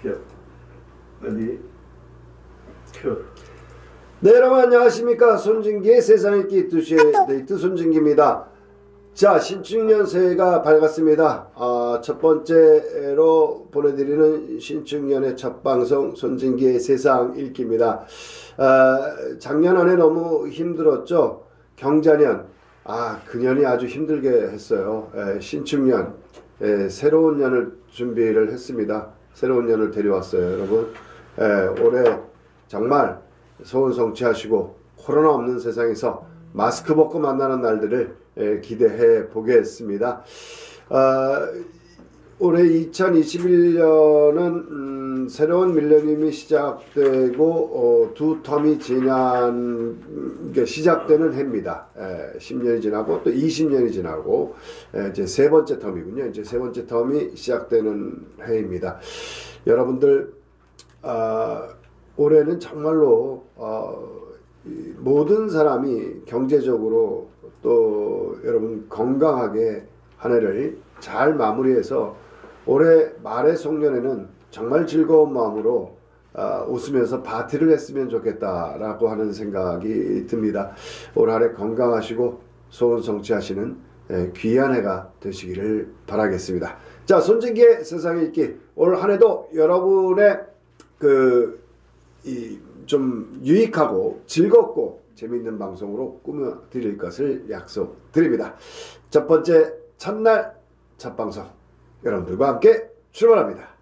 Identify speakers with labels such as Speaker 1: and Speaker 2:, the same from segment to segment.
Speaker 1: 큐. 어디? 큐. 네, 여러분 안녕하십니까. 손진기의 세상 읽기 2시의 데이트 손진기입니다. 자, 신축년 새해가 밝았습니다. 첫 번째로 보내드리는 신축년의 첫 방송 손진기의 세상 읽기입니다. 작년 한 해 너무 힘들었죠. 경자년, 그년이 아주 힘들게 했어요. 신축년, 새로운 년을 준비를 했습니다. 새로운 년을 데려왔어요, 여러분. 올해 정말 소원 성취하시고 코로나 없는 세상에서 마스크 벗고 만나는 날들을 기대해 보겠습니다. 올해 2021년은 새로운 밀레니엄이 시작되고 두 텀이 시작되는 해입니다. 10년이 지나고 또 20년이 지나고 이제 세 번째 텀이군요. 이제 세 번째 텀이 시작되는 해입니다. 여러분들 올해는 정말로 모든 사람이 경제적으로 또 여러분 건강하게 한 해를 잘 마무리해서 올해 말의 송년회는 정말 즐거운 마음으로 웃으면서 파티를 했으면 좋겠다라고 하는 생각이 듭니다. 올 한 해 건강하시고 소원 성취하시는 귀한 해가 되시기를 바라겠습니다. 자, 손진기의 세상 읽기, 올 한 해도 여러분의 좀 유익하고 즐겁고 재미있는 방송으로 꾸며드릴 것을 약속드립니다. 첫 번째 첫날 첫 방송 여러분들과 함께 출발합니다.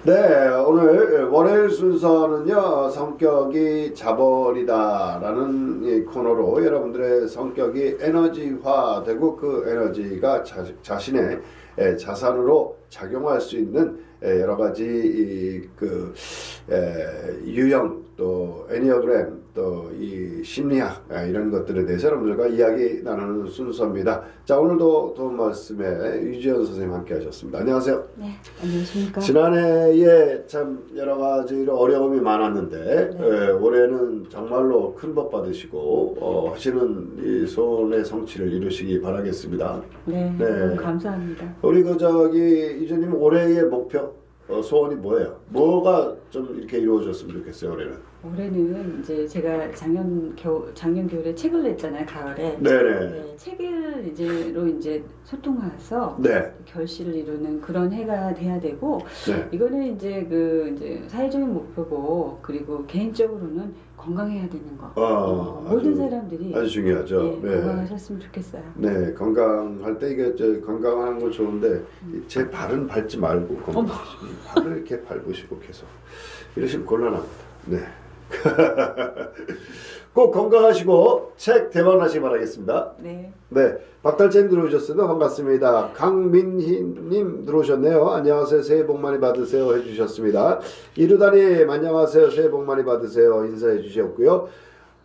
Speaker 1: 네, 오늘 월요일 순서는요, 성격이 자벌이다라는 이 코너로 여러분들의 성격이 에너지화되고 그 에너지가 자신의 자산으로 작용할 수 있는 여러 가지 유형, 또 애니어그램, 또 이 심리학 이런 것들에 대해서 여러분들과 이야기 나누는 순서입니다. 자, 오늘도 도움 말씀에 유지연 선생님 함께 하셨습니다. 안녕하세요.
Speaker 2: 네, 안녕하십니까.
Speaker 1: 지난해에 참 여러 가지로 어려움이 많았는데 올해는 정말로 큰 복 받으시고 하시는 이 소원의 성취를 이루시기 바라겠습니다.
Speaker 2: 네, 너무 감사합니다.
Speaker 1: 우리 유지연님 올해의 목표 소원이 뭐예요? 뭐가 좀 이렇게 이루어졌으면 좋겠어요, 올해는?
Speaker 2: 올해는 이제 제가 작년 겨울에 책을 냈잖아요, 가을에.
Speaker 1: 네네.
Speaker 2: 네, 책을 이제 소통해서 결실을 이루는 그런 해가 돼야 되고, 이거는 이제 사회적인 목표고, 그리고 개인적으로는 건강해야 되는 거. 모든 사람들이
Speaker 1: 아주 중요하죠.
Speaker 2: 건강하셨으면 좋겠어요.
Speaker 1: 네, 건강할 때 이게 건강하는 건 좋은데 제 발은 밟지 말고 발을 이렇게 밟으시고 계속 이러시면 곤란합니다. 네. 꼭 건강하시고 책 대박 나시기 바라겠습니다.
Speaker 2: 네.
Speaker 1: 네, 박달재님 들어오셨습니다. 반갑습니다. 강민희님 들어오셨네요. 안녕하세요. 새해 복 많이 받으세요 해주셨습니다. 이루다님 안녕하세요. 새해 복 많이 받으세요 인사해 주셨고요.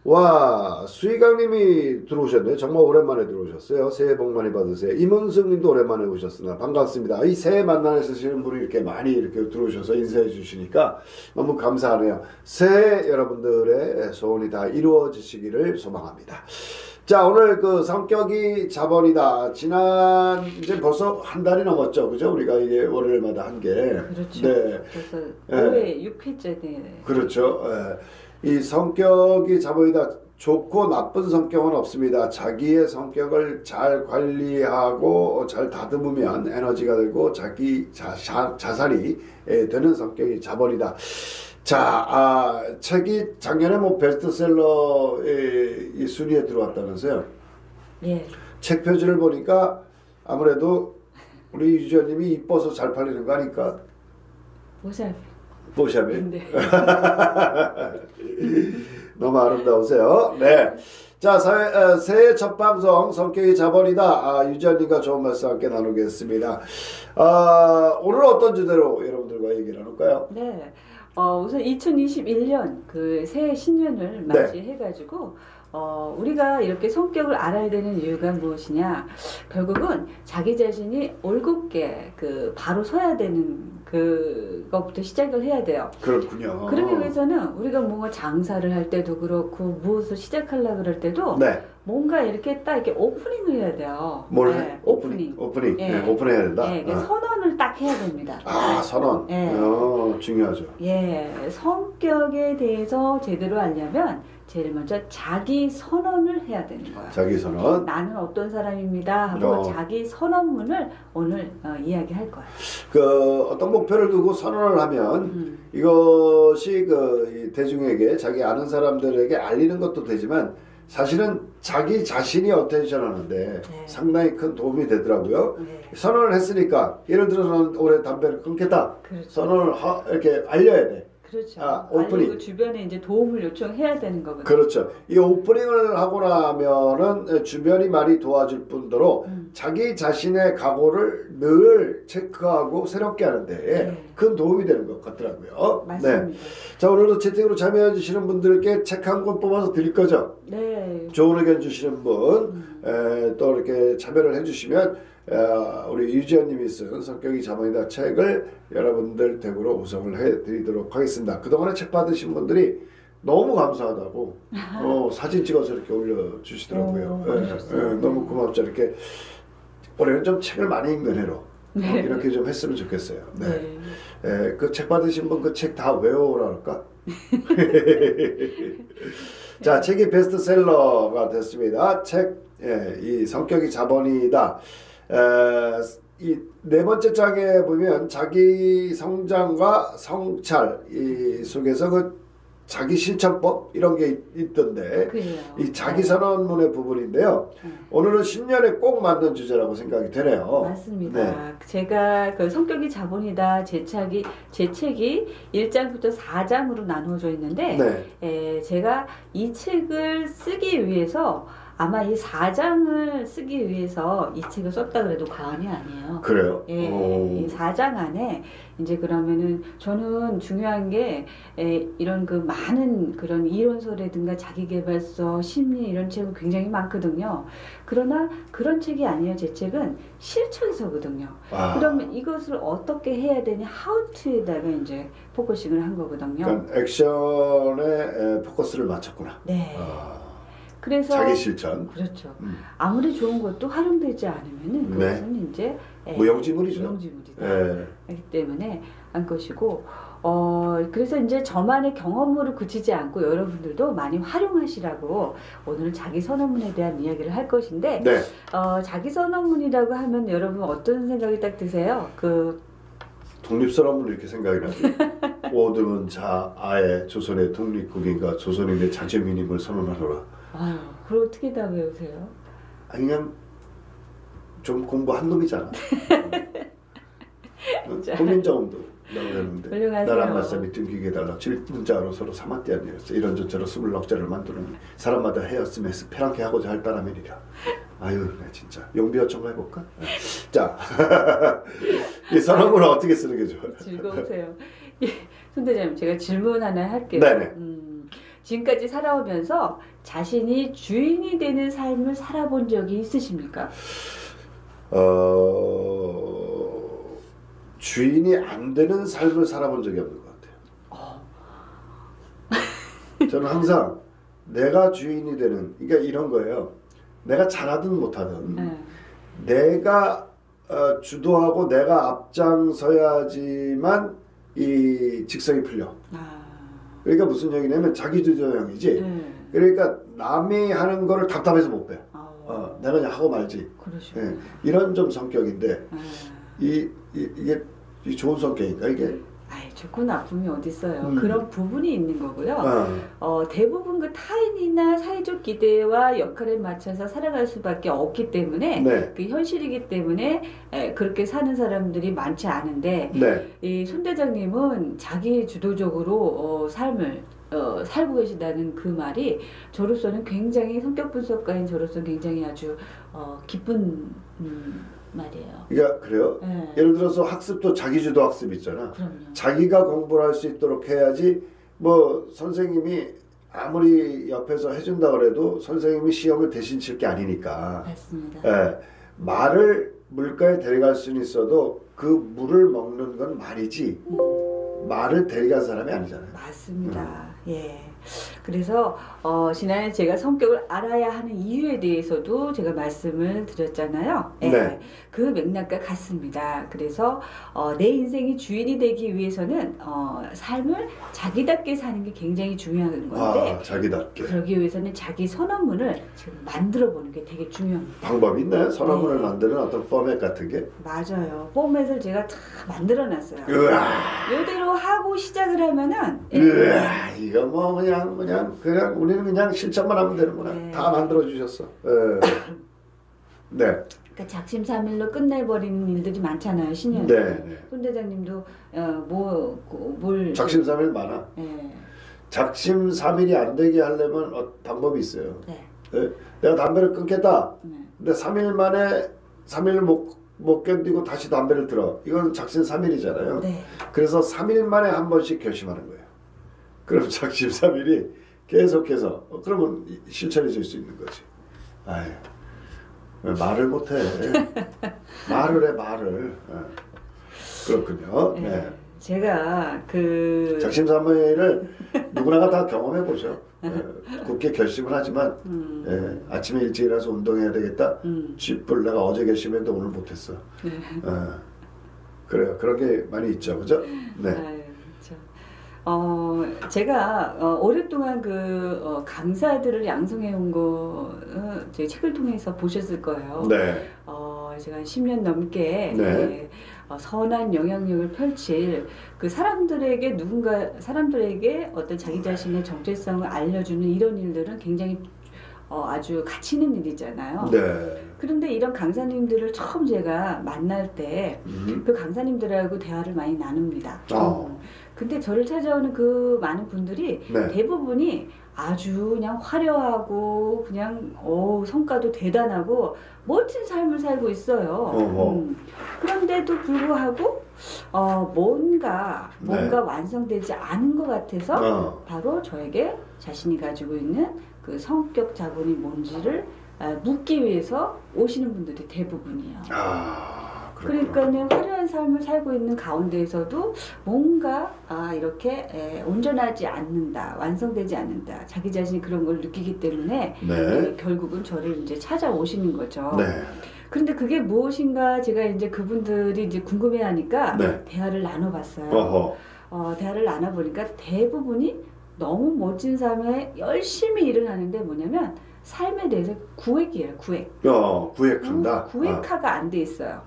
Speaker 1: 와, 수희강님이 들어오셨네요. 정말 오랜만에 들어오셨어요. 새해 복 많이 받으세요. 임은숙님도 오랜만에 오셨으나 반갑습니다. 이 새해 만나시는 분이 이렇게 많이 이렇게 들어오셔서 인사해 주시니까 너무 감사하네요. 새해 여러분들의 소원이 다 이루어지시기를 소망합니다. 자, 오늘 그 성격이 자본이다. 지난 이제 벌써 한 달이 넘었죠, 그죠? 우리가 이게 월요일마다 한 게.
Speaker 2: 그렇죠.
Speaker 1: 네.
Speaker 2: 그래서 올해 6회째 네.
Speaker 1: 그렇죠. 이 성격이 자본이다. 좋고 나쁜 성격은 없습니다. 자기의 성격을 잘 관리하고 잘 다듬으면 에너지가 되고 자기 자산이 되는 성격이 자본이다. 자, 책이 작년에 뭐 베스트셀러 이 순위에 들어왔다면서요?
Speaker 2: 예.
Speaker 1: 책 표지를 보니까 아무래도 우리 유지원님이 이뻐서 잘 팔리는 거 아닐까? 뽀샵이?
Speaker 2: 네.
Speaker 1: 너무 아름다우세요. 네. 자, 새해 첫 방송 성격이 자본이다. 유지원님과 좋은 말씀 함께 나누겠습니다. 오늘은 어떤 주제로 여러분들과 얘기를 나눌까요?
Speaker 2: 네. 우선 2021년 그 새해 신년을 맞이해가지고 우리가 이렇게 성격을 알아야 되는 이유가 무엇이냐? 결국은 자기 자신이 올곧게 그 바로 서야 되는 그것부터 시작을 해야 돼요.
Speaker 1: 그렇군요.
Speaker 2: 그러기 위해서는 우리가 뭔가 장사를 할 때도 그렇고 무엇을 시작하려고 그럴 때도
Speaker 1: 네.
Speaker 2: 뭔가 이렇게 딱 이렇게 오프닝을 해야 돼요.
Speaker 1: 뭘
Speaker 2: 네,
Speaker 1: 해?
Speaker 2: 오프닝.
Speaker 1: 오프닝.
Speaker 2: 예.
Speaker 1: 네, 오픈해야 된다.
Speaker 2: 예, 선언을 딱 해야 됩니다.
Speaker 1: 선언.
Speaker 2: 예.
Speaker 1: 중요하죠.
Speaker 2: 예, 성격에 대해서 제대로 알려면 제일 먼저 자기 선언을 해야 되는 거예요.
Speaker 1: 자기 선언.
Speaker 2: 나는 어떤 사람입니다 하고 자기 선언문을 오늘 이야기할 거예요.
Speaker 1: 그 어떤 목표를 두고 선언을 하면 이것이 그 대중에게 자기 아는 사람들에게 알리는 것도 되지만 사실은 자기 자신이 어텐션 하는데 상당히 큰 도움이 되더라고요. 선언을 했으니까 예를 들어서 올해 담배를 끊겠다.
Speaker 2: 그렇죠.
Speaker 1: 선언을 이렇게 알려야 돼.
Speaker 2: 그렇죠.
Speaker 1: 오프닝.
Speaker 2: 알리고 주변에 이제 도움을 요청해야 되는 거거든요.
Speaker 1: 그렇죠. 이 오프닝을 하고 나면은 주변이 많이 도와줄 뿐더러 자기 자신의 각오를 늘 체크하고 새롭게 하는데 큰 도움이 되는 것 같더라고요.
Speaker 2: 맞습니다.
Speaker 1: 네. 자, 오늘도 채팅으로 참여해 주시는 분들께 책 한 권 뽑아서 드릴 거죠?
Speaker 2: 네.
Speaker 1: 좋은 의견 주시는 분, 또 이렇게 참여를 해주시면 우리 유지연님이 쓴 성격이 자본이다 책을 여러분들 댁으로 구성을 해드리도록 하겠습니다. 그동안에 책 받으신 분들이 너무 감사하다고 사진 찍어서 이렇게 올려주시더라고요. 너무 고맙죠. 이렇게 올해는 좀 책을 많이 읽는 해로 이렇게 좀 했으면 좋겠어요. 네. 그 책 받으신 분 그 책 다 외워오라 할까? 자, 책이 베스트셀러가 됐습니다. 이 성격이 자본이다. 이 네 번째 장에 보면 자기 성장과 성찰 이 속에서 그 자기 실천법 이런 게 있던데 이 자기 선언문의 부분인데요. 오늘은 신년에 꼭 맞는 주제라고 생각이 되네요.
Speaker 2: 맞습니다.
Speaker 1: 네.
Speaker 2: 제가 그 성격이 자본이다 제 책이 1장부터 4장으로 나누어져 있는데 제가 이 책을 쓰기 위해서 아마 이 4장을 쓰기 위해서 이 책을 썼다 그래도 과언이 아니에요.
Speaker 1: 그래요?
Speaker 2: 예, 이 4장 안에 이제 그러면은 저는 중요한 게 이런 그 많은 그런 이론서라든가 자기계발서, 심리 이런 책은 굉장히 많거든요. 그러나 그런 책이 아니에요. 제 책은 실천서거든요. 그러면 이것을 어떻게 해야 되냐, how to에다가 이제 포커싱을 한 거거든요.
Speaker 1: 그러니까 액션에 포커스를 맞췄구나.
Speaker 2: 네. 그래서
Speaker 1: 자기 실천.
Speaker 2: 그렇죠. 아무리 좋은 것도 활용되지 않으면은 그것은 이제
Speaker 1: 무용지물이죠.
Speaker 2: 무용지물이다. 그렇기 때문에 한 것이고 그래서 이제 저만의 경험으로 그치지 않고 여러분들도 많이 활용하시라고 오늘 자기 선언문에 대한 이야기를 할 것인데 자기 선언문이라고 하면 여러분 어떤 생각이 딱 드세요?
Speaker 1: 독립선언문 이렇게 생각이 나죠. 오등은 아예 조선의 독립국인과 조선인의 자주민 임을 선언하노라.
Speaker 2: 아유, 그걸 어떻게 다 외우세요?
Speaker 1: 아니 그냥 좀 공부한 놈이잖아. 국민정음도 나오는데 나란 말씀이 뚱기게 달라 질문자로 서로 사마띠아니었어 이런저런 20럭자를 만드는 사람마다 헤었음에 스페랑케 하고자 할 따라면이라. 아유, 네, 진짜 용비 요청 해볼까? 자, 이 선언문을 어떻게 쓰는 게 좋아요?
Speaker 2: 즐거우세요. 손 대장님, 제가 질문 하나 할게요.
Speaker 1: 네네.
Speaker 2: 지금까지 살아오면서 자신이 주인이 되는 삶을 살아본 적이 있으십니까?
Speaker 1: 주인이 안 되는 삶을 살아본 적이 없는 것 같아요. 저는 항상 내가 주인이 되는, 그러니까 이런 거예요. 내가 잘하든 못하든 내가 주도하고 내가 앞장서야지만 이 직성이 풀려. 그러니까 무슨 얘기냐면 자기주도형이지. 그러니까 남이 하는 거를 답답해서 못 배. 내가 그냥 하고 말지. 예, 이런 좀 성격인데 이게 좋은 성격인가 이게?
Speaker 2: 아이, 좋고 나쁨이 어딨어요. 그런 부분이 있는 거고요. 대부분 그 타인이나 사회적 기대와 역할에 맞춰서 살아갈 수밖에 없기 때문에
Speaker 1: 네.
Speaker 2: 그 현실이기 때문에 그렇게 사는 사람들이 많지 않은데
Speaker 1: 네.
Speaker 2: 이 손 대장님은 자기 주도적으로 삶을 살고 계시다는 그 말이 저로서는 굉장히 성격 분석가인 저로서는 굉장히 아주 기쁜 말이에요.
Speaker 1: 그러니까 그래요?
Speaker 2: 네.
Speaker 1: 예를 들어서 학습도 자기주도 학습 있잖아.
Speaker 2: 그럼요.
Speaker 1: 자기가 공부를 할 수 있도록 해야지 뭐 선생님이 아무리 옆에서 해준다 그래도 선생님이 시험을 대신 칠 게 아니니까.
Speaker 2: 맞습니다.
Speaker 1: 예, 말을 물가에 데려갈 수는 있어도 그 물을 먹는 건 말이지 말을 데려간 사람이 아니잖아요.
Speaker 2: 맞습니다. 예. 그래서 지난해 제가 성격을 알아야 하는 이유에 대해서도 제가 말씀을 드렸잖아요. 예.
Speaker 1: 네.
Speaker 2: 그 맥락과 같습니다. 그래서 내 인생이 주인이 되기 위해서는 삶을 자기답게 사는 게 굉장히 중요한 건데
Speaker 1: 자기답게.
Speaker 2: 그러기 위해서는 자기 선언문을 지금 만들어 보는 게 되게 중요합니다.
Speaker 1: 방법이 있나요? 선언문을 만드는 어떤 포맷 같은 게?
Speaker 2: 맞아요. 포맷을 제가 다 만들어 놨어요.
Speaker 1: 으아.
Speaker 2: 이대로 하고 시작을 하면은
Speaker 1: 으아, 이거 뭐 그냥 우리는 그냥 실천만 하면 되는구나.
Speaker 2: 네.
Speaker 1: 다 만들어 주셨어. 네.
Speaker 2: 그러니까 작심삼일로 끝내버리는 일들이 많잖아요. 신년.
Speaker 1: 네.
Speaker 2: 손 대장님도 뭘
Speaker 1: 작심삼일 많아.
Speaker 2: 네.
Speaker 1: 작심삼일이 안 되게 하려면 방법이 있어요.
Speaker 2: 네.
Speaker 1: 네. 내가 담배를 끊겠다.
Speaker 2: 네.
Speaker 1: 근데 3일 만에 3일 못 견디고 다시 담배를 들어. 이건 작심삼일이잖아요.
Speaker 2: 네.
Speaker 1: 그래서 3일 만에 한 번씩 결심하는 거예요. 그럼 작심삼일이 계속해서 그러면 실천해질 수 있는 거지. 아유, 왜 말을 못해? 말을 해 말을. 그렇군요.
Speaker 2: 네.
Speaker 1: 네.
Speaker 2: 제가
Speaker 1: 작심삼일을 누구나가 다 경험해 보죠. 굳게 결심을 하지만 아침에 일찍 일어나서 운동해야 되겠다. 쥐뿔 내가 어제 결심했는데 오늘 못했어.
Speaker 2: 네.
Speaker 1: 그래요. 그런 게 많이 있죠, 그죠? 네.
Speaker 2: 아유, 그렇죠. 제가 오랫동안 강사들을 양성해 온 거 제 책을 통해서 보셨을 거예요.
Speaker 1: 네.
Speaker 2: 제가 10년 넘게
Speaker 1: 네.
Speaker 2: 선한 영향력을 펼칠 그 사람들에게 어떤 자기 자신의 정체성을 알려주는 이런 일들은 굉장히 아주 가치 있는 일이잖아요.
Speaker 1: 네.
Speaker 2: 그런데 이런 강사님들을 처음 제가 만날 때 그 강사님들하고 대화를 많이 나눕니다. 근데 저를 찾아오는 그 많은 분들이
Speaker 1: 네.
Speaker 2: 대부분이 아주 그냥 화려하고 그냥 성과도 대단하고 멋진 삶을 살고 있어요. 그런데도 불구하고 뭔가
Speaker 1: 네.
Speaker 2: 완성되지 않은 것 같아서 바로 저에게 자신이 가지고 있는 그 성격 자본이 뭔지를 묻기 위해서 오시는 분들이 대부분이에요. 그러니까는 화려한 삶을 살고 있는 가운데에서도 뭔가 이렇게 온전하지 않는다, 완성되지 않는다, 자기 자신이 그런 걸 느끼기 때문에
Speaker 1: 네.
Speaker 2: 결국은 저를 이제 찾아오시는 거죠.
Speaker 1: 네.
Speaker 2: 그런데 그게 무엇인가 제가 이제 그분들이 이제 궁금해하니까
Speaker 1: 네.
Speaker 2: 대화를 나눠봤어요. 대화를 나눠보니까 대부분이 너무 멋진 삶에 열심히 일을 하는데 뭐냐면 삶에 대해서 구획이에요.
Speaker 1: 구획한다.
Speaker 2: 구획화가 안 돼 있어요.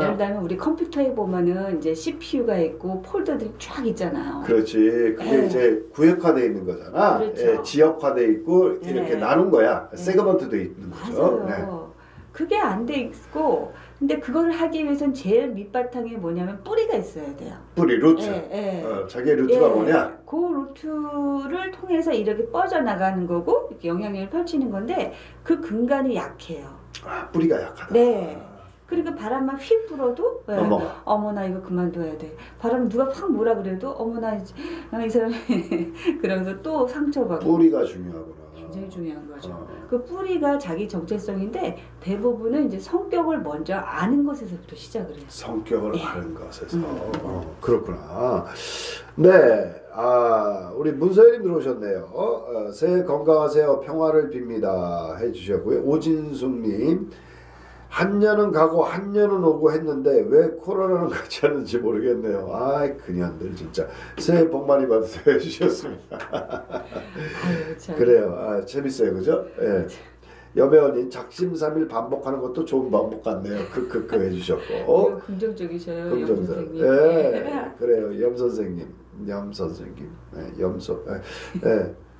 Speaker 2: 예를 들면 우리 컴퓨터에 보면은 이제 CPU가 있고 폴더들이 쫙 있잖아요.
Speaker 1: 그렇지. 그게 이제 구획화돼 있는 거잖아.
Speaker 2: 그렇죠.
Speaker 1: 예, 지역화돼 있고 이렇게 나눈 거야. 세그먼트돼 있는 거죠.
Speaker 2: 맞아요. 그게 안 돼 있고 근데 그걸 하기 위해서는 제일 밑바탕에 뭐냐면 뿌리가 있어야 돼요.
Speaker 1: 뿌리, 루트. 자기의 루트가 뭐냐?
Speaker 2: 그 루트를 통해서 이렇게 뻗어나가는 거고 이렇게 영향력을 펼치는 건데 그 근간이 약해요.
Speaker 1: 뿌리가 약하다.
Speaker 2: 네. 그러니까 바람만 휙 불어도 어머나 이거 그만둬야 돼. 바람 누가 확 뭐라 그래도 어머나 이 사람이 그러면서 또 상처받고.
Speaker 1: 뿌리가 중요하구나.
Speaker 2: 굉장히 중요한 거죠. 그 뿌리가 자기 정체성인데 대부분은 이제 성격을 먼저 아는 것에서부터 시작을 해요.
Speaker 1: 성격을 아는 것에서. 그렇구나. 네. 우리 문서연님 들어오셨네요. 새해 건강하세요. 평화를 빕니다. 해주셨고요. 오진숙님, 한 년은 가고 한 년은 오고 했는데 왜 코로나는 가지 않는지 모르겠네요. 아이 그년들 진짜 새해 복 많이 받으세요 해주셨습니다. 그래요. 재밌어요, 그죠? 예. 여배우님 작심삼일 반복하는 것도 좋은 방법 같네요. 크크크 해주셨고.
Speaker 2: 긍정적이셔요.
Speaker 1: 긍정적. 예, 그래요. 염 선생님.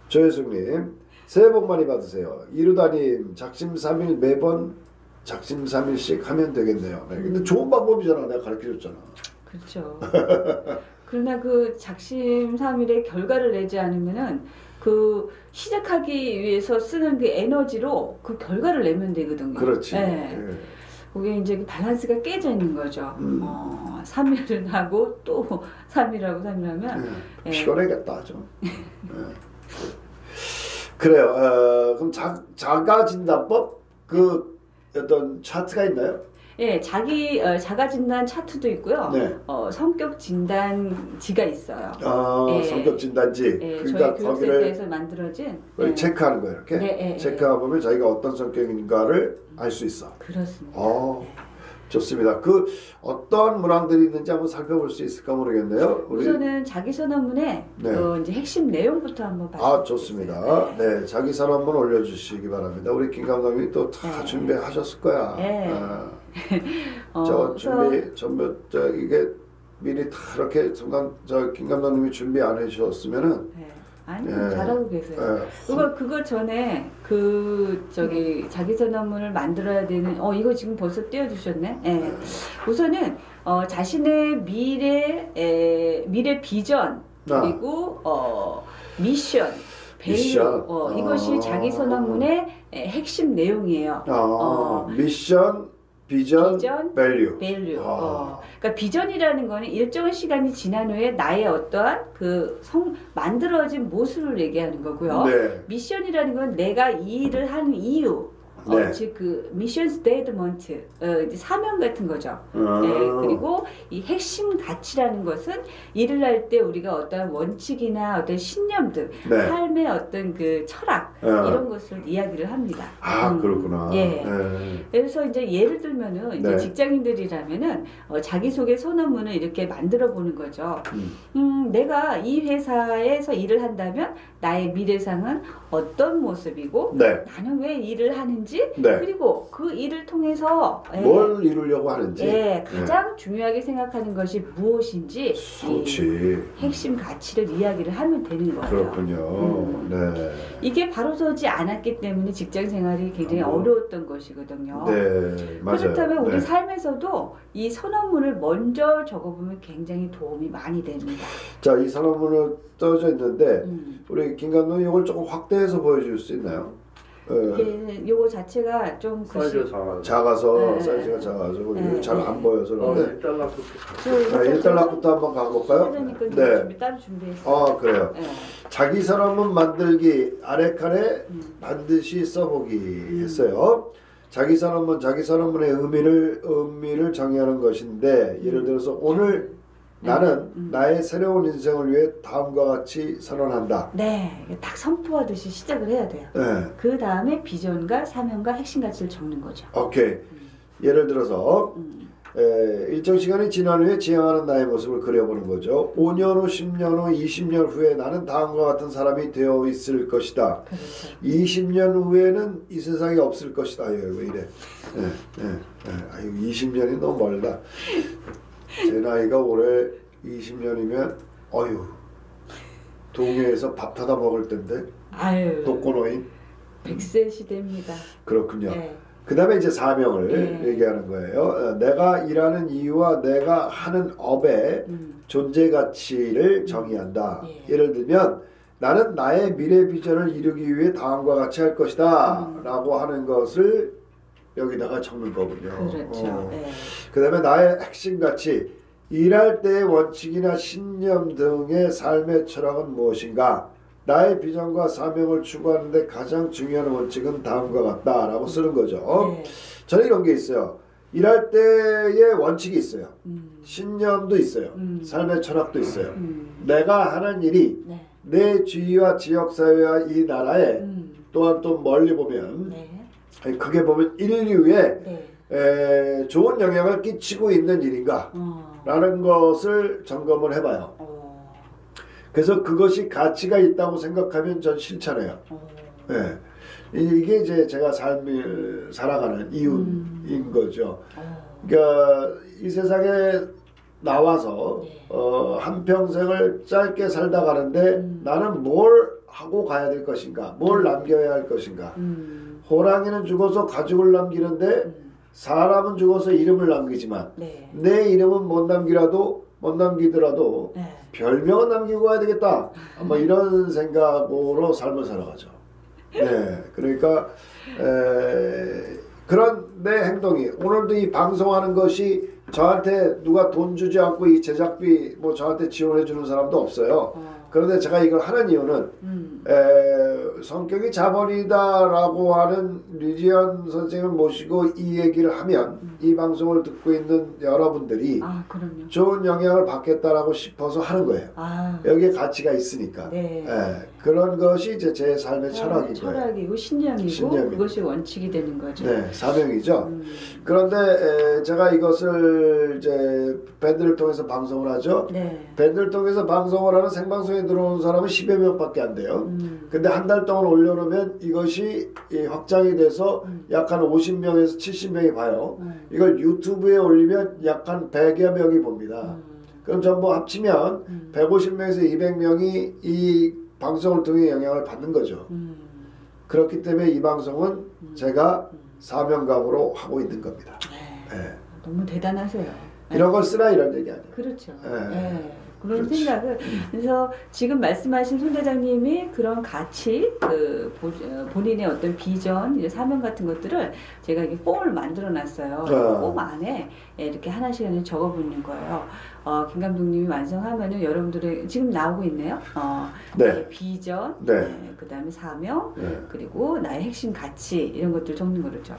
Speaker 1: 조혜숙님, 새해 복 많이 받으세요. 이루다님, 작심삼일 매번 작심삼일씩 하면 되겠네요. 네, 근데 좋은 방법이잖아. 내가 가르쳐줬잖아.
Speaker 2: 그렇죠. 그러나 그 작심삼일의 결과를 내지 않으면은 그 시작하기 위해서 쓰는 그 에너지로 그 결과를 내면 되거든요.
Speaker 1: 그렇지.
Speaker 2: 네. 그게 이제 밸런스가 깨져 있는 거죠. 3일을 하고 또 3일하고 3일하면
Speaker 1: 피곤하겠다 좀. 그래요. 그럼 자가진단법 그 어떤 차트가 있나요?
Speaker 2: 예, 자가 진단 차트도 있고요.
Speaker 1: 네.
Speaker 2: 성격 진단지가 있어요.
Speaker 1: 예. 성격 진단지.
Speaker 2: 예,
Speaker 1: 그러니까
Speaker 2: 저희 교육센터에서 만들어진.
Speaker 1: 예. 체크하는 거예요, 이렇게.
Speaker 2: 네,
Speaker 1: 체크하고 보면 자기가 어떤 성격인가를 알 수 있어.
Speaker 2: 그렇습니다.
Speaker 1: 좋습니다. 그 어떤 문항들이 있는지 한번 살펴볼 수 있을까 모르겠네요.
Speaker 2: 우선은 자기 선언문에 이제 핵심 내용부터 한번
Speaker 1: 봐주세요. 좋습니다. 네, 자기 선언문 올려주시기 바랍니다. 우리 김 감독님이 또 다 준비하셨을 거야. 전부 이게 미리 다 이렇게 순간 김 감독님이 준비 안 해주셨으면은.
Speaker 2: 아니 잘하고 계세요. 그거 전에 자기 선언문을 만들어야 되는 이거 지금 벌써 띄워주셨네. 우선은 자신의 미래 비전 그리고 미션 밸류 이것이 자기 선언문의 핵심 내용이에요.
Speaker 1: 미션 비전, 밸류.
Speaker 2: 그러니까 비전이라는 거는 일정한 시간이 지난 후에 나의 어떠한 만들어진 모습을 얘기하는 거고요.
Speaker 1: 네.
Speaker 2: 미션이라는 건 내가 이 일을 하는 이유, 즉 그 미션 스테이트먼트, 이제 사명 같은 거죠. 그리고 이 핵심 가치라는 것은 일을 할 때 우리가 어떤 원칙이나 어떤 신념들, 삶의 어떤 그 철학 이런 것을 이야기를 합니다.
Speaker 1: 그렇구나.
Speaker 2: 그래서 이제 예를 들면은 이제 직장인들이라면은 자기소개 선언문을 이렇게 만들어 보는 거죠. 내가 이 회사에서 일을 한다면 나의 미래상은 어떤 모습이고 나는 왜 일을 하는지 그리고 그 일을 통해서
Speaker 1: 뭘 이루려고 하는지
Speaker 2: 가장 중요하게 생각하는 것이 무엇인지 핵심 가치를 이야기를 하면 되는 거예요.
Speaker 1: 그렇군요.
Speaker 2: 이게 바로 서지 않았기 때문에 직장 생활이 굉장히 어려웠던 것이거든요.
Speaker 1: 맞아요.
Speaker 2: 그렇다면 우리 삶에서도 이 선언문을 먼저 적어보면 굉장히 도움이 많이 됩니다.
Speaker 1: 자, 이 선언문을 써져 있는데 우리 김 감독님 이걸 조금 확대해서 보여줄 수 있나요?
Speaker 2: 요거 자체가 좀
Speaker 1: 사이즈가 작아서 사이즈가 작아서 잘 안 보여서 그런데 1달러부터 한번 가볼까요?
Speaker 2: 따로 준비했어요.
Speaker 1: 그래요. 자기 선언문 만들기 아래 칸에 반드시 써보기 했어요. 자기 선언문의 의미를 정의하는 것인데 예를 들어서 오늘 나는 나의 새로운 인생을 위해 다음과 같이 선언한다.
Speaker 2: 딱 선포하듯이 시작을 해야 돼요. 그 다음에 비전과 사명과 핵심 가치를 적는 거죠.
Speaker 1: 오케이. 예를 들어서 일정 시간이 지난 후에 지향하는 나의 모습을 그려보는 거죠. 5년 후, 10년 후, 20년 후에 나는 다음과 같은 사람이 되어 있을 것이다. 20년 후에는 이 세상에 없을 것이다. 왜 이래? 20년이 너무 멀다. 제 나이가 올해 20년이면 동해에서 밥 타다 먹을 텐데 독거노인
Speaker 2: 100세 시대입니다.
Speaker 1: 그렇군요. 그 다음에 이제 사명을 얘기하는 거예요. 내가 일하는 이유와 내가 하는 업의 존재 가치를 정의한다. 예를 들면 나는 나의 미래 비전을 이루기 위해 다음과 같이 할 것이다 라고 하는 것을 여기다가 적는 거군요.
Speaker 2: 그렇죠.
Speaker 1: 그 다음에 나의 핵심 가치, 일할 때의 원칙이나 신념 등의 삶의 철학은 무엇인가? 나의 비전과 사명을 추구하는데 가장 중요한 원칙은 다음과 같다 라고 쓰는 거죠. 저는 이런 게 있어요. 일할 때의 원칙이 있어요. 신념도 있어요. 삶의 철학도 있어요. 내가 하는 일이
Speaker 2: 네.
Speaker 1: 내 주위와 지역사회와 이 나라에 또한 또 멀리 보면 크게 보면 인류에 좋은 영향을 끼치고 있는 일인가 라는 것을 점검을 해봐요. 그래서 그것이 가치가 있다고 생각하면 전 실천해요. 네. 이게 이제 제가 삶을 살아가는 이유인 거죠. 그러니까 이 세상에 나와서 한평생을 짧게 살다 가는데 나는 뭘 하고 가야 될 것인가, 뭘 남겨야 할 것인가. 호랑이는 죽어서 가죽을 남기는데 사람은 죽어서 이름을 남기지만 내 이름은 못 남기더라도 별명은 남기고 가야 되겠다. 뭐 이런 생각으로 삶을 살아가죠. 네, 그러니까 그런 내 행동이 오늘도 이 방송하는 것이 저한테 누가 돈 주지 않고 이 제작비 뭐 저한테 지원해 주는 사람도 없어요. 그런데 제가 이걸 하는 이유는 성격이 자본이다라고 하는 류지연 선생님을 모시고 이 얘기를 하면 이 방송을 듣고 있는 여러분들이 좋은 영향을 받겠다라고 싶어서 하는 거예요. 여기에 가치가 있으니까. 그런 것이 이제 제 삶의 철학인 거예요.
Speaker 2: 철학이고 신념이고 그것이 원칙이 되는 거죠.
Speaker 1: 네, 사명이죠. 그런데 제가 이것을 이제 밴드를 통해서 방송을 하죠. 밴드를 통해서 방송을 하는 생방송에 들어오는 사람은 10여 명밖에 안 돼요. 근데 한 달 동안 올려놓으면 이것이 확장이 돼서 약 한 50명에서 70명이 봐요. 이걸 유튜브에 올리면 약 한 100여 명이 봅니다. 그럼 전부 합치면 150명에서 200명이 이 방송을 통해 영향을 받는 거죠. 그렇기 때문에 이 방송은 제가 사명감으로 하고 있는 겁니다.
Speaker 2: 너무 대단하세요.
Speaker 1: 이런 걸 쓰라 이런 얘기 아니에요.
Speaker 2: 그렇죠. 그런 생각을 그래서 지금 말씀하신 손 대장님이 그런 가치, 그 본인의 어떤 비전, 이제 사명 같은 것들을 제가 이게 폼을 만들어놨어요. 폼 안에 이렇게 하나씩 적어보는 거예요. 김 감독님이 완성하면은 여러분들의 지금 나오고 있네요. 비전, 그다음에 사명, 그리고 나의 핵심 가치 이런 것들 적는 거죠.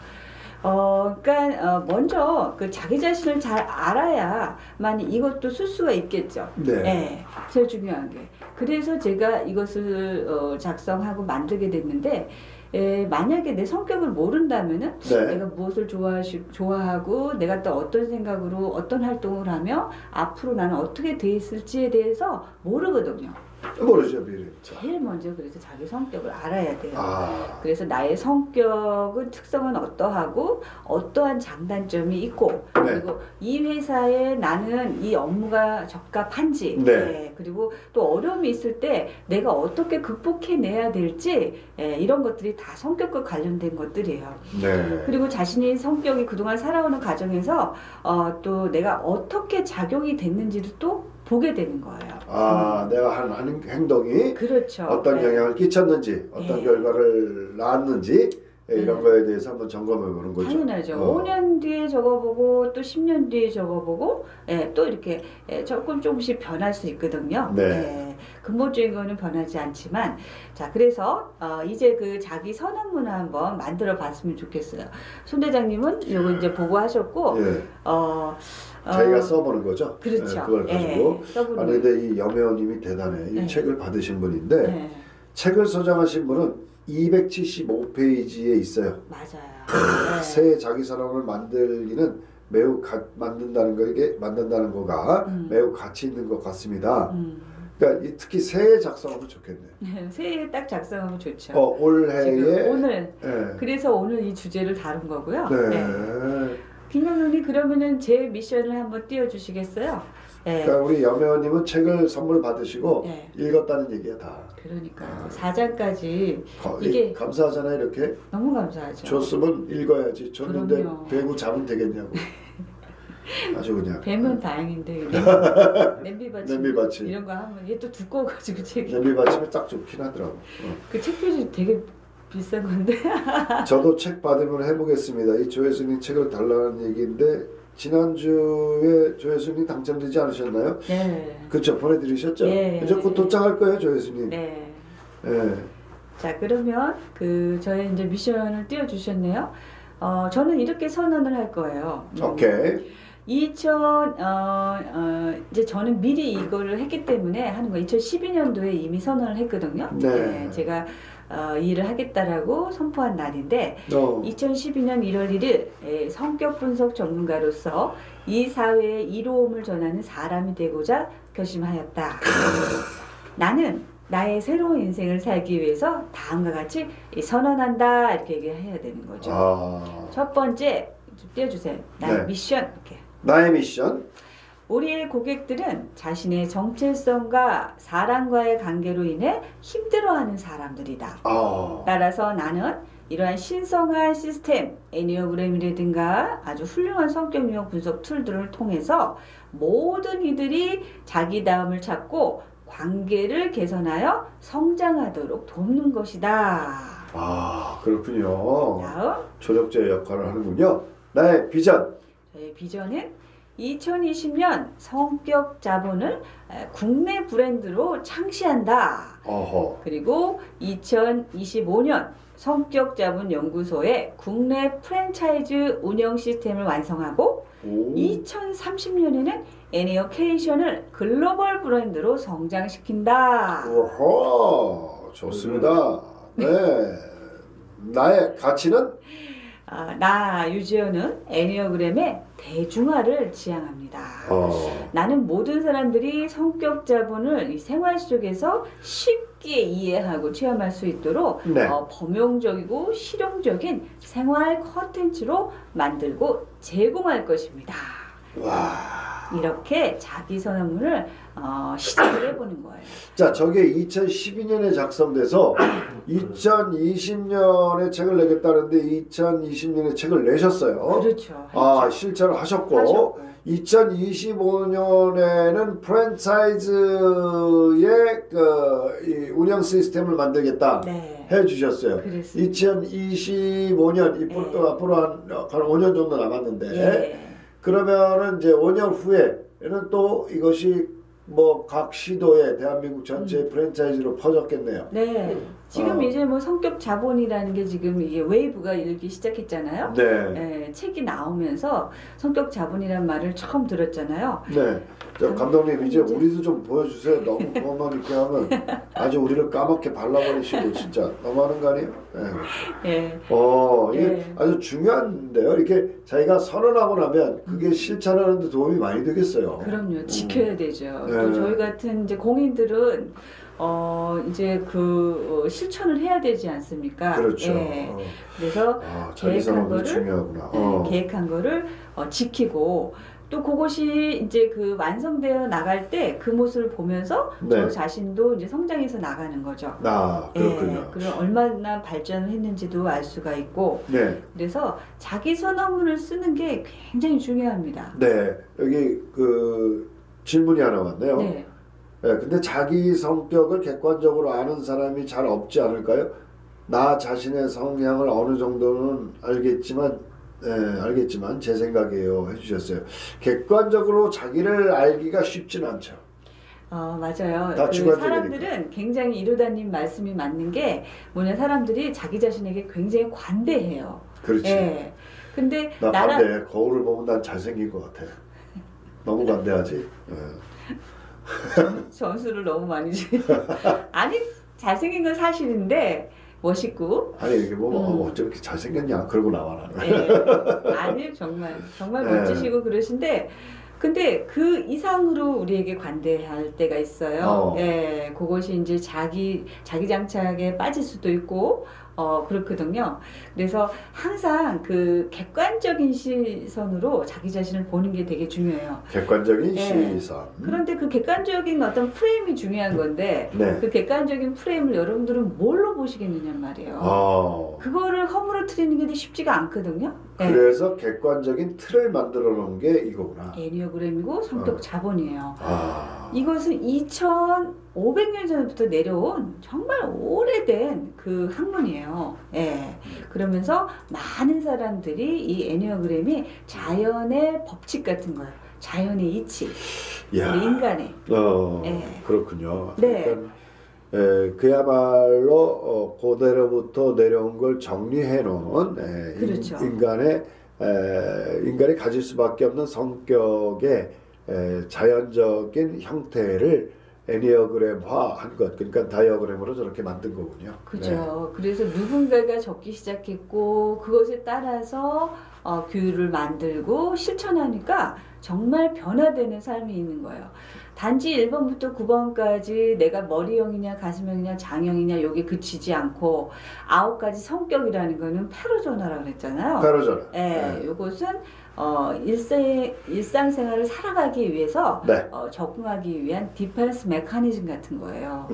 Speaker 2: 그러니까 먼저 그 자기 자신을 잘 알아야만 이것도 쓸 수가 있겠죠. 제일 중요한 게. 그래서 제가 이것을 작성하고 만들게 됐는데 만약에 내 성격을 모른다면은 내가 무엇을 좋아하고 내가 또 어떤 생각으로 어떤 활동을 하며 앞으로 나는 어떻게 돼 있을지에 대해서 모르거든요.
Speaker 1: 모르죠, 미리.
Speaker 2: 제일 먼저 그래서 자기 성격을 알아야 돼요. 그래서 나의 성격은 특성은 어떠하고 어떠한 장단점이 있고 그리고 이 회사에 나는 이 업무가 적합한지 그리고 또 어려움이 있을 때 내가 어떻게 극복해내야 될지 이런 것들이 다 성격과 관련된 것들이에요. 그리고 자신이 성격이 그동안 살아오는 과정에서 또 내가 어떻게 작용이 됐는지를 또 보게 되는 거예요.
Speaker 1: 내가 하는 행동이 어떤 영향을 끼쳤는지, 어떤 결과를 낳았는지 이런 거에 대해서 한번 점검해 보는 거죠.
Speaker 2: 당연하죠. 5년 뒤에 적어보고 또 10년 뒤에 적어보고 또 이렇게 조금씩 변할 수 있거든요. 근본적인 거는 변하지 않지만 자 그래서 이제 그 자기 선언문을 한번 만들어 봤으면 좋겠어요. 손 대장님은 이거 이제 보고 하셨고
Speaker 1: 자기가 써보는 거죠.
Speaker 2: 그렇죠.
Speaker 1: 그걸 가지고. 아니 근데 이 염혜원님이 대단해. 이 책을 받으신 분인데 책을 소장하신 분은 275페이지에 있어요.
Speaker 2: 맞아요.
Speaker 1: 새 자기 선언을 만들기는 매우 만든다는 거가 매우 가치 있는 것 같습니다. 그러니까 특히 새해 작성하면 좋겠네.
Speaker 2: 새해에 딱 작성하면 좋죠.
Speaker 1: 올해에
Speaker 2: 오늘 그래서 오늘 이 주제를 다룬 거고요. 김 감독님 그러면은 제 미션을 한번 띄워주시겠어요?
Speaker 1: 그러니까 우리 염혜원님은 책을 선물 받으시고 읽었다는 얘기야 다.
Speaker 2: 그러니까 4장까지 이게
Speaker 1: 감사하잖아요 이렇게.
Speaker 2: 너무 감사하죠.
Speaker 1: 줬으면 읽어야지. 줬는데 배고 자면 되겠냐고. 아주 그냥.
Speaker 2: 배면 다행인데 냄비 받침 이런 거 하면 이게 또 두꺼워가지고 책이.
Speaker 1: 냄비 받침이 딱 좋긴 하더라고.
Speaker 2: 그 책 표지 되게 비싼 건데.
Speaker 1: 저도 책 받으면 해보겠습니다. 이 조혜순이 책을 달라는 얘기인데 지난주에 조혜순이 당첨되지 않으셨나요? 그렇죠. 보내드리셨죠? 이제 곧 도착할 거예요 조혜순이.
Speaker 2: 자 그러면 저의 이제 미션을 띄워주셨네요. 저는 이렇게 선언을 할 거예요.
Speaker 1: 오케이.
Speaker 2: 이제 저는 미리 이거를 했기 때문에 하는 거예요. 2012년도에 이미 선언을 했거든요.
Speaker 1: 네.
Speaker 2: 제가 이 일을 하겠다라고 선포한 날인데 2012년 1월 1일 성격 분석 전문가로서 이 사회에 이로움을 전하는 사람이 되고자 결심하였다. 나는 나의 새로운 인생을 살기 위해서 다음과 같이 선언한다 이렇게 얘기해야 되는 거죠. 첫 번째 좀 띄워주세요. 나의 미션 이렇게.
Speaker 1: 나의 미션.
Speaker 2: 우리의 고객들은 자신의 정체성과 사람과의 관계로 인해 힘들어하는 사람들이다. 따라서 나는 이러한 신성한 시스템, 애니어그램이라든가 아주 훌륭한 성격 유형 분석 툴들을 통해서 모든 이들이 자기다움을 찾고 관계를 개선하여 성장하도록 돕는 것이다.
Speaker 1: 그렇군요.
Speaker 2: 다음.
Speaker 1: 조력자의 역할을 하는군요. 나의 비전.
Speaker 2: 저의 비전은 2020년 성격 자본을 국내 브랜드로 창시한다. 그리고 2025년 성격 자본 연구소의 국내 프랜차이즈 운영 시스템을 완성하고 2030년에는 애니어케이션을 글로벌 브랜드로 성장시킨다.
Speaker 1: 좋습니다. 네. 나의 가치는?
Speaker 2: 나 유지연은 애니어그램의 대중화를 지향합니다. 나는 모든 사람들이 성격 자본을 이 생활 속에서 쉽게 이해하고 체험할 수 있도록 범용적이고 실용적인 생활 컨텐츠로 만들고 제공할 것입니다. 이렇게 자기 선언문을 시작을 해보는 거예요.
Speaker 1: 자, 저게 2012년에 작성돼서 2020년에 책을 내겠다는데 2020년에 책을 내셨어요.
Speaker 2: 그렇죠.
Speaker 1: 실천을 하셨고 2025년에는 프랜차이즈의 이 운영 시스템을 만들겠다 해주셨어요. 2025년 앞으로 한 5년 정도 남았는데 그러면은 이제 5년 후에는 또 이것이 뭐 각 시도에 대한민국 전체 프랜차이즈로 퍼졌겠네요.
Speaker 2: 네. 지금 이제 뭐 성격 자본이라는 게 지금 이게 웨이브가 일기 시작했잖아요. 책이 나오면서 성격 자본이라는 말을 처음 들었잖아요.
Speaker 1: 자, 감독님 이제 우리도 좀 보여주세요. 너무 그것만 이렇게 하면 아주 우리를 까맣게 발라버리시고 진짜 너무하는 거 아니에요? 이게 아주 중요한데요. 이렇게 자기가 선언하고 나면 그게 실천하는 데 도움이 많이 되겠어요.
Speaker 2: 그럼요. 지켜야 되죠. 또 저희 같은 이제 공인들은 이제 실천을 해야 되지 않습니까?
Speaker 1: 그렇죠.
Speaker 2: 그래서 계획한 거를 계획한 거를 지키고 또 그것이 이제 완성되어 나갈 때 그 모습을 보면서 저 자신도 이제 성장해서 나가는 거죠.
Speaker 1: 그렇군요.
Speaker 2: 그리고 얼마나 발전을 했는지도 알 수가 있고. 그래서 자기 선언문을 쓰는 게 굉장히 중요합니다.
Speaker 1: 여기 질문이 하나 왔네요. 근데 자기 성격을 객관적으로 아는 사람이 잘 없지 않을까요? 나 자신의 성향을 어느 정도는 알겠지만 제 생각이에요 해주셨어요. 객관적으로 자기를 알기가 쉽진 않죠.
Speaker 2: 맞아요. 사람들은 굉장히 이루다님 말씀이 맞는 게 사람들이 자기 자신에게 굉장히 관대해요.
Speaker 1: 그렇지.
Speaker 2: 근데
Speaker 1: 나 관대해. 거울을 보면 난 잘생긴 것 같아. 너무 관대하지.
Speaker 2: 점수를 너무 많이 주니. 아니 잘생긴 건 사실인데 멋있고.
Speaker 1: 아니 이게 어쩜 이렇게 잘생겼냐 그러고 나와 나는.
Speaker 2: 아니 정말 멋지시고 그러신데 근데 그 이상으로 우리에게 관대할 때가 있어요. 그것이 이제 자기 장착에 빠질 수도 있고 그렇거든요. 그래서 항상 객관적인 시선으로 자기 자신을 보는 게 되게 중요해요.
Speaker 1: 객관적인 시선.
Speaker 2: 그런데 그 객관적인 어떤 프레임이 중요한 건데 그 객관적인 프레임을 여러분들은 뭘로 보시겠느냐 말이에요. 그거를 허물어뜨리는 게 쉽지가 않거든요.
Speaker 1: 그래서 객관적인 틀을 만들어 놓은 게 이거구나.
Speaker 2: 애니어그램이고 성격 자본이에요. 이것은 2500년 전부터 내려온 정말 오래된 학문이에요. 그러면서 많은 사람들이 이 애니어그램이 자연의 법칙 같은 거예요. 자연의 이치. 우리 인간의.
Speaker 1: 그렇군요.
Speaker 2: 그러니까
Speaker 1: 그야말로 고대로부터 내려온 걸 정리해 놓은
Speaker 2: 그렇죠.
Speaker 1: 인간이 가질 수밖에 없는 성격의 자연적인 형태를 애니어그램화한 것, 그러니까 다이어그램으로 저렇게 만든 거군요.
Speaker 2: 그죠.
Speaker 1: 네.
Speaker 2: 그래서 누군가가 적기 시작했고 그것에 따라서 규율을 만들고 실천하니까 정말 변화되는 삶이 있는 거예요. 단지 1번부터 9번까지 내가 머리형이냐 가슴형이냐 장형이냐 여기에 그치지 않고 9가지 성격이라는 거는 페르소나라고 그랬잖아요.
Speaker 1: 페르소나.
Speaker 2: 네, 이것은 일상생활을 살아가기 위해서
Speaker 1: 네.
Speaker 2: 적응하기 위한 디펜스 메커니즘 같은 거예요.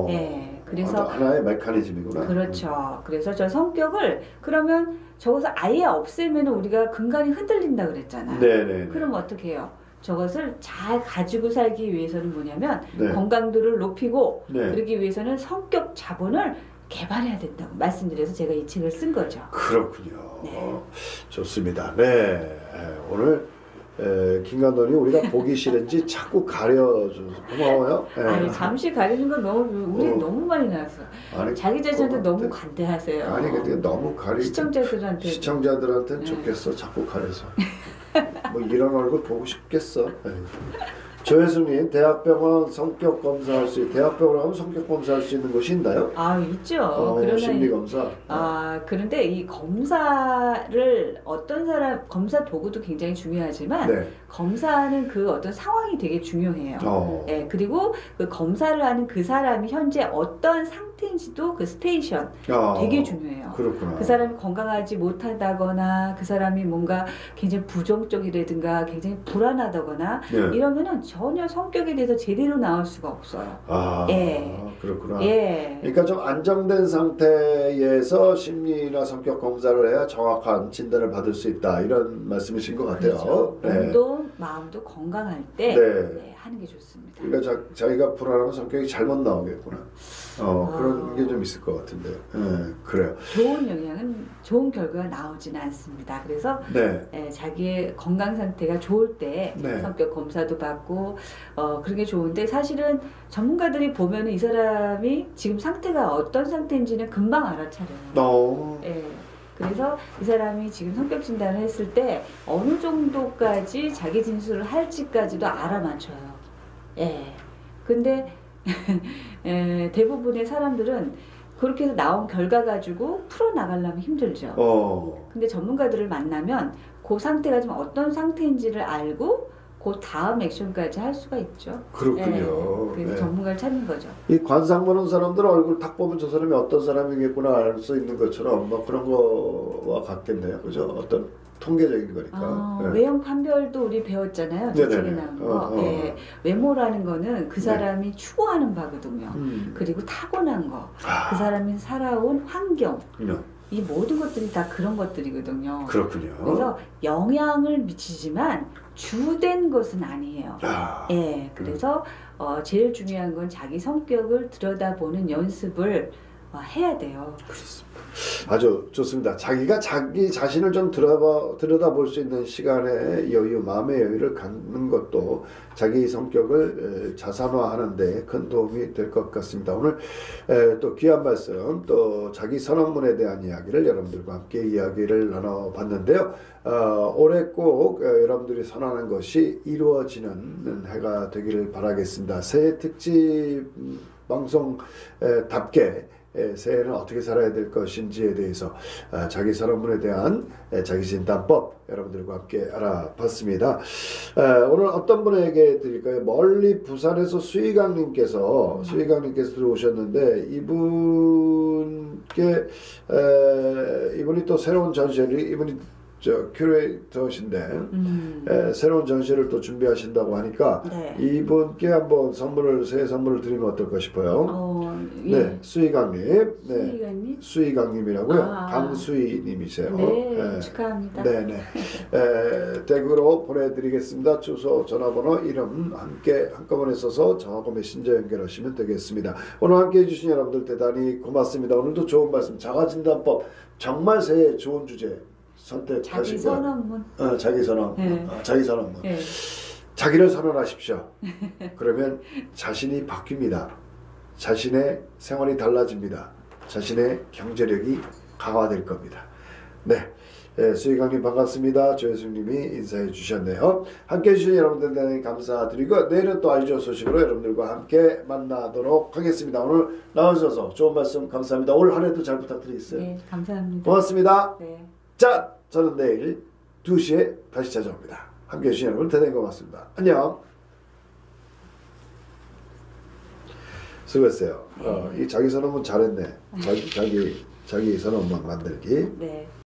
Speaker 2: 네, 그래서
Speaker 1: 하나의 메커니즘이구나.
Speaker 2: 그렇죠. 그래서 저 성격을 그러면 저것을 아예 없애면 우리가 근간이 흔들린다 그랬잖아요.
Speaker 1: 네네.
Speaker 2: 그럼 어떻게 해요? 저것을 잘 가지고 살기 위해서는 뭐냐면
Speaker 1: 네.
Speaker 2: 건강도를 높이고
Speaker 1: 네.
Speaker 2: 그러기 위해서는 성격 자본을 개발해야 된다고 말씀드려서 제가 이 책을 쓴 거죠.
Speaker 1: 그렇군요.
Speaker 2: 네.
Speaker 1: 좋습니다. 네. 오늘 김감독님 우리가 보기 싫은지 자꾸 가려줘서 고마워요. 네.
Speaker 2: 아니 잠시 가리는 건 너무 우리 너무 많이 나왔어.
Speaker 1: 아니,
Speaker 2: 자기 자신한테 너무 관대하세요.
Speaker 1: 아니 근데 너무
Speaker 2: 시청자들한테는
Speaker 1: 네. 좋겠어. 자꾸 가려서. 뭐 이런 얼굴 보고 싶겠어. 조혜수님, 대학병원 성격 검사할 수 대학병원 하면 성격 검사할 수 있는 곳이 있나요?
Speaker 2: 있죠. 그러나
Speaker 1: 심리 검사.
Speaker 2: 그런데 이 검사를 어떤 사람 검사 도구도 굉장히 중요하지만
Speaker 1: 네.
Speaker 2: 검사는 그 어떤 상황이 되게 중요해요. 네, 그리고 그 검사를 하는 그 사람이 현재 어떤 상태인지도 그 스테이션 되게 중요해요.
Speaker 1: 그렇구나.
Speaker 2: 그 사람이 건강하지 못하다거나 그 사람이 뭔가 굉장히 부정적이라든가 굉장히 불안하다거나
Speaker 1: 네.
Speaker 2: 이러면은 전혀 성격에 대해서 제대로 나올 수가 없어요.
Speaker 1: 그렇구나.
Speaker 2: 예.
Speaker 1: 그러니까 좀 안정된 상태에서 심리나 성격 검사를 해야 정확한 진단을 받을 수 있다 이런 말씀이신 것 같아요.
Speaker 2: 그렇죠.
Speaker 1: 네.
Speaker 2: 몸도 마음도 건강할 때
Speaker 1: 네.
Speaker 2: 하는 게 좋습니다.
Speaker 1: 그러니까 자기가 불안하면 성격이 잘못 나오겠구나. 그런 게 좀 있을 것 같은데. 그래요.
Speaker 2: 좋은 영향은 좋은 결과가 나오지는 않습니다. 그래서
Speaker 1: 네.
Speaker 2: 자기의 건강 상태가 좋을 때
Speaker 1: 네.
Speaker 2: 성격 검사도 받고 그런 게 좋은데 사실은 전문가들이 보면은 이 사람이 지금 상태가 어떤 상태인지는 금방 알아차려요. 예. 그래서 이 사람이 지금 성격 진단을 했을 때 어느 정도까지 자기 진술을 할지까지도 알아맞혀요. 예. 근데 대부분의 사람들은 그렇게 해서 나온 결과 가지고 풀어나가려면 힘들죠. 근데 전문가들을 만나면 그 상태가 좀 어떤 상태인지를 알고 그 다음 액션까지 할 수가 있죠.
Speaker 1: 그렇군요.
Speaker 2: 그래서 전문가를 찾는 거죠.
Speaker 1: 이 관상 보는 사람들 얼굴 딱 보면 저 사람이 어떤 사람이겠구나 알 수 있는 것처럼 뭐 그런 거와 같겠네요. 그죠? 어떤 통계적인 거니까.
Speaker 2: 외형 판별도 우리 배웠잖아요. 제 책에 나온 거. 외모라는 거는 그 사람이 추구하는 바거든요. 그리고 타고난 거, 그 사람이 살아온 환경. 이 모든 것들이 다 그런 것들이거든요.
Speaker 1: 그렇군요.
Speaker 2: 그래서 영향을 미치지만 주된 것은 아니에요. 그래서 제일 중요한 건 자기 성격을 들여다보는 연습을 해야 돼요.
Speaker 1: 그렇습니다. 아주 좋습니다. 자기가 자기 자신을 좀 들여다볼 수 있는 시간의 여유, 마음의 여유를 갖는 것도 자기 성격을 자산화하는 데 큰 도움이 될 것 같습니다. 오늘 또 귀한 말씀, 또 자기 선언문에 대한 이야기를 여러분들과 함께 이야기를 나눠봤는데요. 올해 꼭 여러분들이 선언한 것이 이루어지는 해가 되기를 바라겠습니다. 새해 특집 방송답게 새해는 어떻게 살아야 될 것인지에 대해서 자기 선언문에 대한 자기 진단법 여러분들과 함께 알아봤습니다. 오늘 어떤 분에게 드릴까요? 멀리 부산에서 수희강님께서 들어오셨는데 이분이 또 새로운 전시를 이분이 큐레이터신데 새로운 전시를 또 준비하신다고 하니까 이분께 한번 새해 선물을 드리면 어떨까 싶어요. 네, 수희강님. 수희강님이라고요. 강수희님이세요.
Speaker 2: 네, 축하합니다.
Speaker 1: 네네. 댁으로 보내드리겠습니다. 주소, 전화번호, 이름 함께 한꺼번에 써서 저하고 메신저 연결하시면 되겠습니다. 오늘 함께 해주신 여러분들 대단히 고맙습니다. 오늘도 좋은 말씀, 자가진단법 정말 새해 좋은 주제 선택하시고
Speaker 2: 자기 선언문.
Speaker 1: 자기 선언문. 자기 선언문. 자기를 선언하십시오. 그러면 자신이 바뀝니다. 자신의 생활이 달라집니다. 자신의 경제력이 강화될 겁니다. 네. 네, 수익강님 반갑습니다. 조혜숙님이 인사해 주셨네요. 함께해 주신 여러분들 대단히 감사드리고 내일은 또 알죠 소식으로 여러분들과 함께 만나도록 하겠습니다. 오늘 나와주셔서 좋은 말씀 감사합니다. 올 한 해도 잘 부탁드리겠어요.
Speaker 2: 네, 감사합니다.
Speaker 1: 고맙습니다.
Speaker 2: 네.
Speaker 1: 자, 저는 내일 2시에 다시 찾아옵니다. 함께해 주신 여러분 대단히 고맙습니다. 안녕. 수고했어요. 이 자기 선언문 잘했네. 자기 선언문 만들기.
Speaker 2: 네.